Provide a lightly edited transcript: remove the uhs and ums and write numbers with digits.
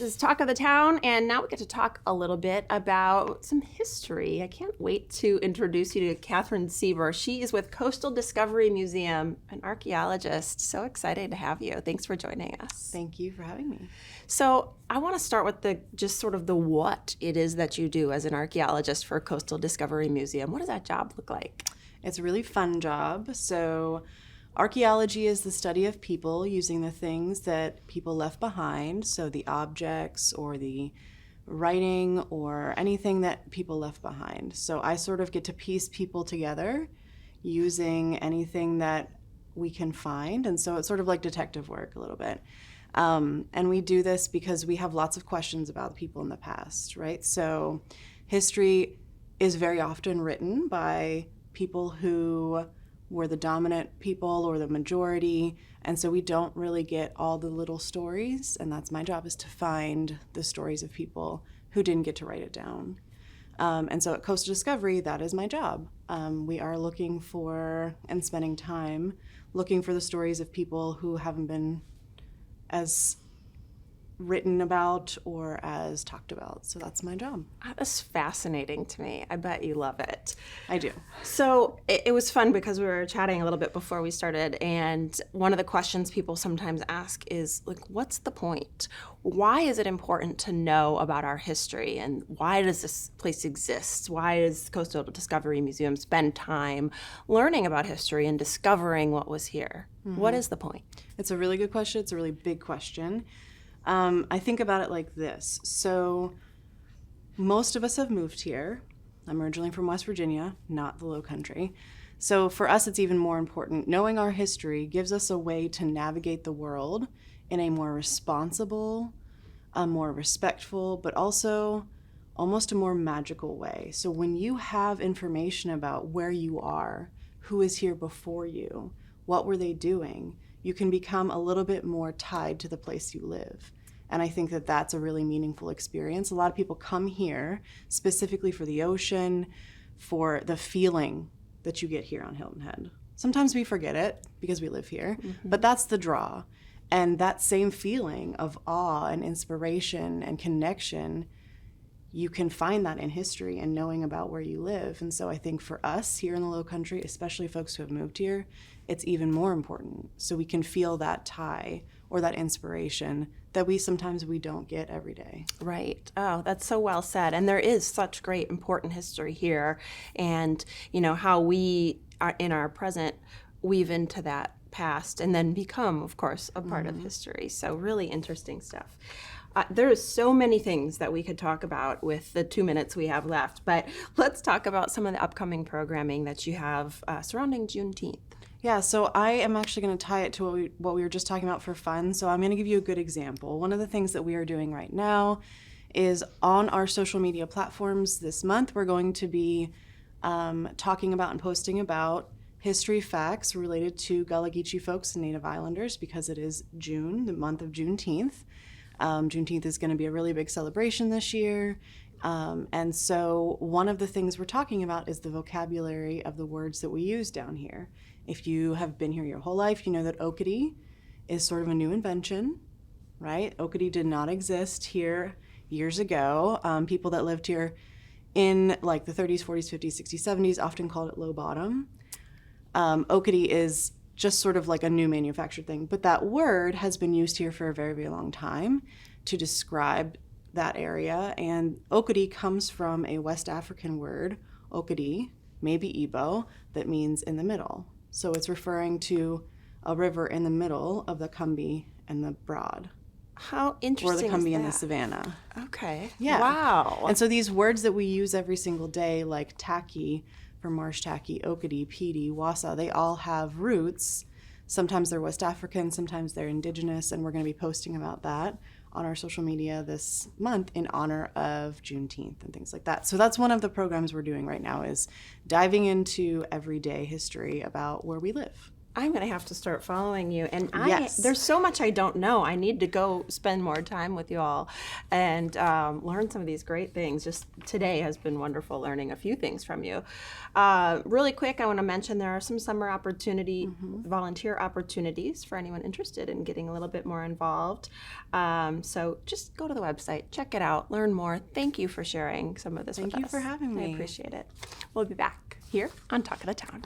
is Talk of the Town, and now we get to talk a little bit about some history. I can't wait to introduce you to Katherine Seeber. She is with Coastal Discovery Museum, an archaeologist. So excited to have you. Thanks for joining us. Thank you for having me. So I want to start with the what it is that you do as an archaeologist for Coastal Discovery Museum. What does that job look like? It's a really fun job. So archaeology is the study of people using the things that people left behind, so the objects or the writing or anything that people left behind. So I sort of get to piece people together using anything that we can find, and so it's sort of like detective work a little bit. And we do this because we have lots of questions about people in the past, right? So history is very often written by people who were the dominant people or the majority, and so we don't really get all the little stories, and that's my job, is to find the stories of people who didn't get to write it down. And so at Coastal Discovery, that is my job. We are looking for and spending time looking for the stories of people who haven't been as written about or as talked about. So that's my job. That's fascinating to me. I bet you love it. I do. So it was fun because we were chatting a little bit before we started, and one of the questions people sometimes ask is, like, what's the point? Why is it important to know about our history, and why does this place exist? Why does Coastal Discovery Museum spend time learning about history and discovering what was here? Mm-hmm. What is the point? It's a really good question. It's a really big question. I think about it like this. So most of us have moved here. I'm originally from West Virginia, not the Lowcountry. So for us, it's even more important. Knowing our history gives us a way to navigate the world in a more responsible, a more respectful, but also almost a more magical way. So when you have information about where you are, who is here before you, what were they doing, you can become a little bit more tied to the place you live. And I think that that's a really meaningful experience. A lot of people come here specifically for the ocean, for the feeling that you get here on Hilton Head. Sometimes we forget it because we live here, but that's the draw. And that same feeling of awe and inspiration and connection, you can find that in history and knowing about where you live. And so I think for us here in the Lowcountry, especially folks who have moved here, it's even more important. So we can feel that tie or that inspiration that we sometimes don't get every day. Right. Oh, that's so well said. And there is such great important history here, and how we are in our present weave into that past and then become, of course, a part of history. So really interesting stuff. There is so many things that we could talk about with the 2 minutes we have left, but let's talk about some of the upcoming programming that you have surrounding Juneteenth. Yeah, so I am actually going to tie it to what we were just talking about for fun. So I'm going to give you a good example. One of the things that we are doing right now is on our social media platforms this month, we're going to be talking about and posting about history facts related to Gullah Geechee folks and Native Islanders, because it is June, the month of Juneteenth. Juneteenth is going to be a really big celebration this year. And so one of the things we're talking about is the vocabulary of the words that we use down here. If you have been here your whole life, you know that Okity is sort of a new invention, right? Okity did not exist here years ago. People that lived here in like the 30s, 40s, 50s, 60s, 70s often called it low bottom. Okity is just sort of like a new manufactured thing. But that word has been used here for a very, very long time to describe that area. And Okity comes from a West African word, Okidi, maybe Igbo, that means in the middle. So it's referring to a river in the middle of the Combie and the Broad. How interesting. Or the Combie is that? and the Savannah. Okay. Yeah. Wow. And so these words that we use every single day, like tacky for marsh tacky, Okity, Pedi, Wassa, they all have roots. Sometimes they're West African, sometimes they're indigenous, and we're going to be posting about that on our social media this month in honor of Juneteenth and things like that. So that's one of the programs we're doing right now, is diving into everyday history about where we live. I'm going to have to start following you. And Yes. there's so much I don't know. I need to go spend more time with you all and learn some of these great things. Just today has been wonderful learning a few things from you. Really quick, I want to mention there are some summer volunteer opportunities for anyone interested in getting a little bit more involved. So just go to the website, check it out, learn more. Thank you for sharing some of this with us. Thank you for having me. I appreciate it. We'll be back here on Talk of the Town.